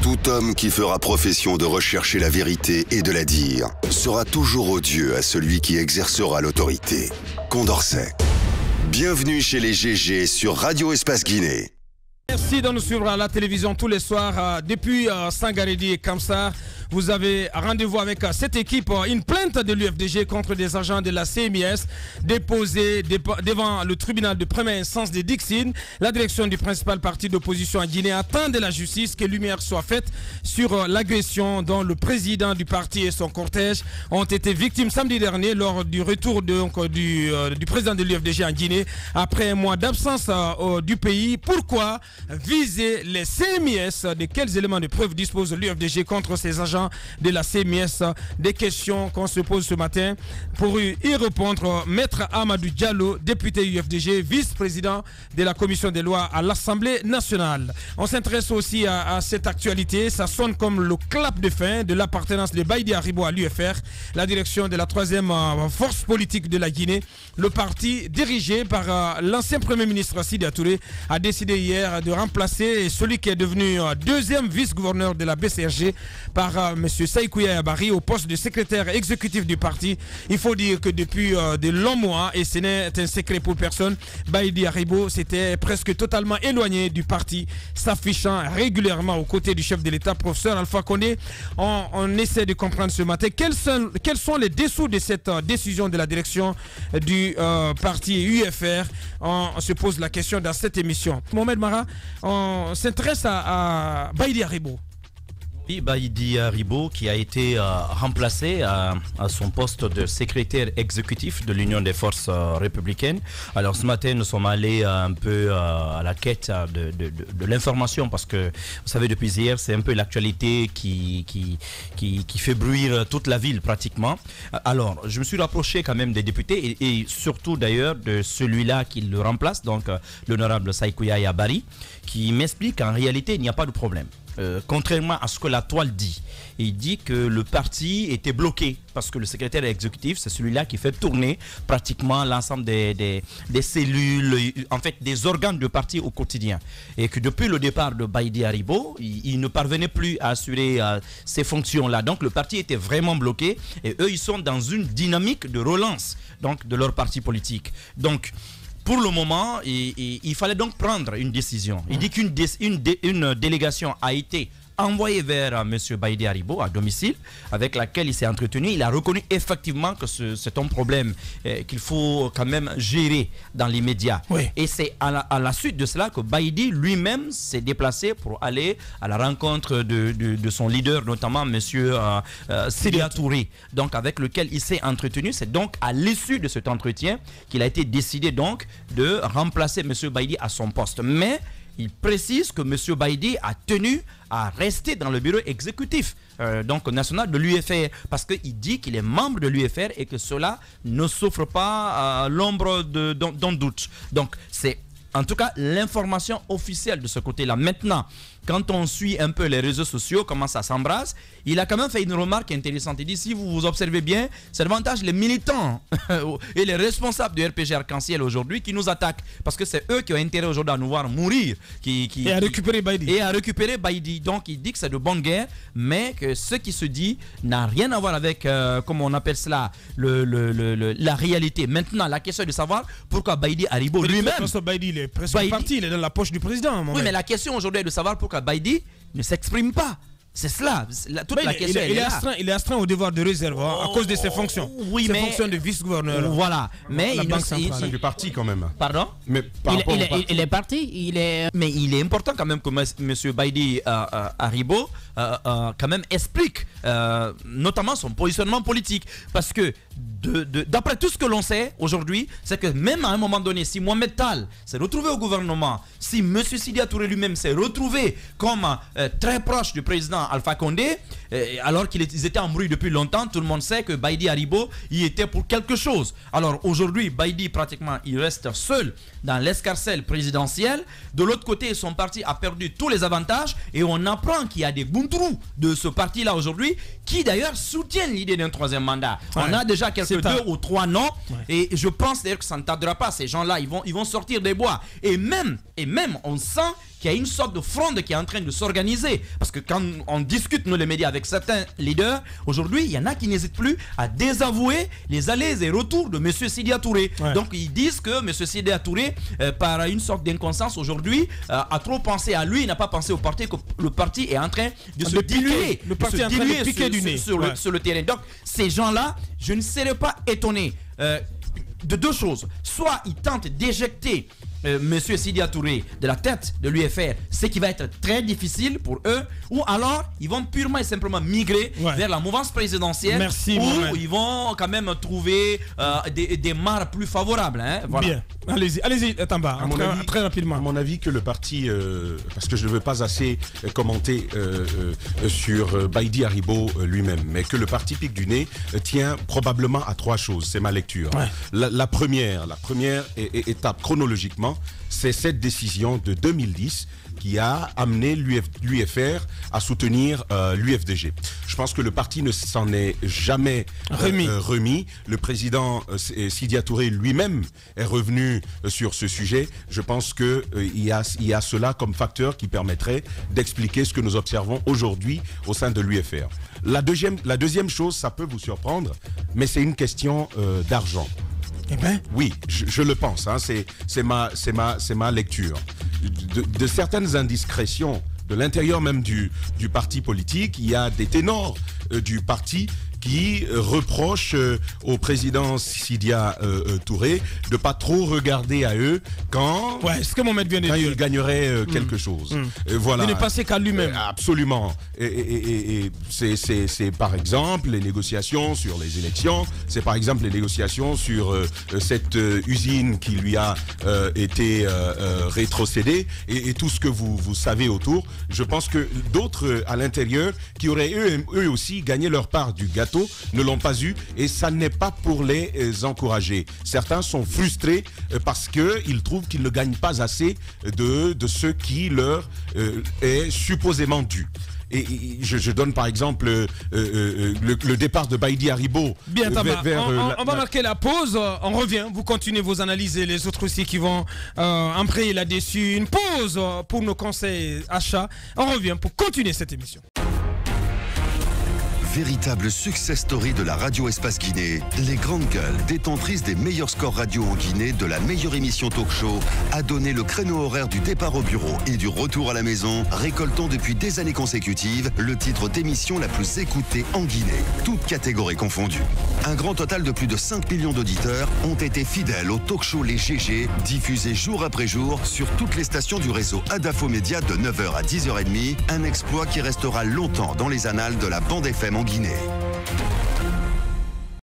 Tout homme qui fera profession de rechercher la vérité et de la dire sera toujours odieux à celui qui exercera l'autorité. Condorcet. Bienvenue chez les GG sur Radio Espace Guinée. Merci de nous suivre à la télévision tous les soirs depuis Sangaredi et Kamsar. Vous avez rendez-vous avec cette équipe. Une plainte de l'UFDG contre des agents de la CMIS déposée devant le tribunal de première instance de Dixine. La direction du principal parti d'opposition à Guinée attend de la justice que lumière soit faite sur l'agression dont le président du parti et son cortège ont été victimes samedi dernier lors du retour du président de l'UFDG en Guinée après un mois d'absence du pays. Pourquoi viser les CMIS? De quels éléments de preuve dispose l'UFDG contre ces agents de la CMIS? Des questions qu'on se pose ce matin. Pour y répondre, Maître Amadou Diallo, député UFDG, vice-président de la commission des lois à l'Assemblée nationale. On s'intéresse aussi à cette actualité. Ça sonne comme le clap de fin de l'appartenance de Baïdi Haribo à l'UFR, la direction de la troisième force politique de la Guinée. Le parti dirigé par l'ancien premier ministre Sidya Touré a décidé hier de remplacer celui qui est devenu deuxième vice-gouverneur de la BCRG par M. Saïkouya Yabari au poste de secrétaire exécutif du parti. Il faut dire que depuis de longs mois, et ce n'est un secret pour personne, Baïdi Haribo s'était presque totalement éloigné du parti, s'affichant régulièrement aux côtés du chef de l'État, professeur Alpha Condé. On essaie de comprendre ce matin quels sont les dessous de cette décision de la direction du parti UFR. On se pose la question dans cette émission. Mohamed Mara, on s'intéresse à Baïdi Haribo. Baïdi Haribo qui a été remplacé à son poste de secrétaire exécutif de l'Union des forces républicaines. Alors ce matin nous sommes allés un peu à la quête de l'information parce que vous savez depuis hier c'est un peu l'actualité qui fait bruire toute la ville pratiquement. Alors je me suis rapproché quand même des députés et surtout d'ailleurs de celui-là qui le remplace, donc l'honorable Saïkouya Yabari, qui m'explique qu'en réalité il n'y a pas de problème. Contrairement à ce que la toile dit, il dit que le parti était bloqué parce que le secrétaire exécutif, c'est celui-là qui fait tourner pratiquement l'ensemble des cellules, en fait des organes de parti au quotidien. Et que depuis le départ de Baïdi Haribo, il ne parvenait plus à assurer ces fonctions-là. Donc le parti était vraiment bloqué et eux, ils sont dans une dynamique de relance donc, de leur parti politique. Donc, pour le moment, il fallait donc prendre une décision. Il dit qu'une délégation a été envoyé vers M. Baïdi Haribo à domicile, avec laquelle il s'est entretenu. Il a reconnu effectivement que c'est un problème qu'il faut quand même gérer dans les médias. Oui. Et c'est à la suite de cela que Baïdi lui-même s'est déplacé pour aller à la rencontre de son leader, notamment M. Sidya Touré, donc avec lequel il s'est entretenu. C'est donc à l'issue de cet entretien qu'il a été décidé donc de remplacer M. Baïdi à son poste. Mais il précise que M. Baïdi a tenu à rester dans le bureau exécutif donc national de l'UFR parce qu'il dit qu'il est membre de l'UFR et que cela ne souffre pas l'ombre d'un doute. Donc c'est en tout cas l'information officielle de ce côté-là. Maintenant, quand on suit un peu les réseaux sociaux, comment ça s'embrasse, il a quand même fait une remarque intéressante. Il dit, si vous vous observez bien, c'est davantage les militants et les responsables du RPG Arc-en-Ciel aujourd'hui qui nous attaquent. Parce que c'est eux qui ont intérêt aujourd'hui à nous voir mourir. Et à récupérer Baïdi. Et à récupérer Baïdi. Donc il dit que c'est de bonne guerre, mais que ce qui se dit n'a rien à voir avec, comment on appelle cela, la réalité. Maintenant, la question est de savoir pourquoi Baïdi Haribo lui-même... Baïdi, il est presque parti, il est dans la poche du président. Oui, mais la question aujourd'hui est de savoir pourquoi Baïdi ne s'exprime pas. C'est cela, toute la question. Il est astreint au devoir de réserve à cause de ses fonctions. Oui, ses fonctions de vice-gouverneur. Voilà. Mais la banque centrale. C'est du parti quand même. Pardon? Mais il est parti. Mais il est important quand même que M. Baïdi Haribo quand même explique notamment son positionnement politique. Parce que d'après tout ce que l'on sait aujourd'hui, c'est que même à un moment donné, si Mohamed Tal s'est retrouvé au gouvernement, si M. Sidya Touré lui-même s'est retrouvé comme très proche du président Alpha Condé, alors qu'ils étaient embrouillés depuis longtemps, tout le monde sait que Baïdi Haribo y était pour quelque chose. Alors aujourd'hui, Baïdi pratiquement il reste seul dans l'escarcelle présidentielle. De l'autre côté, son parti a perdu tous les avantages et on apprend qu'il y a des buntrous de ce parti-là aujourd'hui qui d'ailleurs soutiennent l'idée d'un troisième mandat. Ouais. On a déjà quelques 2 ou 3 noms et je pense d'ailleurs que ça ne tardera pas. Ces gens-là, ils vont sortir des bois. Et même on sent qu'il y a une sorte de fronde qui est en train de s'organiser. Parce que quand on discute, nous les médias, avec certains leaders, aujourd'hui, il y en a qui n'hésitent plus à désavouer les allées et retours de M. Sidya Touré. Ouais. Donc ils disent que M. Sidya Touré, par une sorte d'inconscience aujourd'hui, a trop pensé à lui, il n'a pas pensé au parti, que le parti est en train de se diluer. Le parti est en train de piquer du nez. Sur le terrain. Donc ces gens-là, je ne serais pas étonné de deux choses. Soit ils tentent d'éjecter Monsieur Sidya Touré de la tête de l'UFR, ce qui va être très difficile pour eux, ou alors ils vont purement et simplement migrer vers la mouvance présidentielle, où ils vont quand même trouver des mares plus favorables. Hein, voilà. Bien, allez-y Tamba, très rapidement. À mon avis que le parti, parce que je ne veux pas assez commenter sur Baïdi Haribo lui-même, mais que le parti pique du nez tient probablement à trois choses, c'est ma lecture. Ouais. La première étape chronologiquement, c'est cette décision de 2010 qui a amené l'UFR à soutenir l'UFDG. Je pense que le parti ne s'en est jamais remis. Le président Sidya Touré lui-même est revenu sur ce sujet. Je pense qu'il y a cela comme facteur qui permettrait d'expliquer ce que nous observons aujourd'hui au sein de l'UFR. La deuxième chose, ça peut vous surprendre, mais c'est une question d'argent. Eh ben. Oui, je le pense, hein, c'est ma lecture. De certaines indiscrétions de l'intérieur même du parti politique, il y a des ténors du parti qui reprochent au président Sidya Touré de pas trop regarder à eux quand, ce que Mohamed vient de dire, il gagnerait quelque chose. Voilà. Il ne passait qu'à lui-même. Absolument. Et c'est par exemple les négociations sur les élections, c'est par exemple les négociations sur cette usine qui lui a été rétrocédée et tout ce que vous savez autour. Je pense que d'autres à l'intérieur qui auraient eux aussi gagné leur part du gâteau ne l'ont pas eu et ça n'est pas pour les encourager. Certains sont frustrés parce qu'ils trouvent qu'ils ne gagnent pas assez de ce qui leur est supposément dû. Et je donne par exemple le départ de Baïdi Haribo. Bien, on va marquer la pause. On revient. Vous continuez vos analyses et les autres aussi qui vont embrayer là-dessus. Une pause pour nos conseils achats. On revient pour continuer cette émission. Véritable success story de la radio Espace Guinée, les grandes gueules, détentrices des meilleurs scores radio en Guinée, de la meilleure émission talk show, a donné le créneau horaire du départ au bureau et du retour à la maison, récoltant depuis des années consécutives le titre d'émission la plus écoutée en Guinée, toutes catégories confondues. Un grand total de plus de 5 millions d'auditeurs ont été fidèles au talk show Les GG, diffusé jour après jour sur toutes les stations du réseau Adafo Média de 9h à 10h30, un exploit qui restera longtemps dans les annales de la bande FM en Guinée.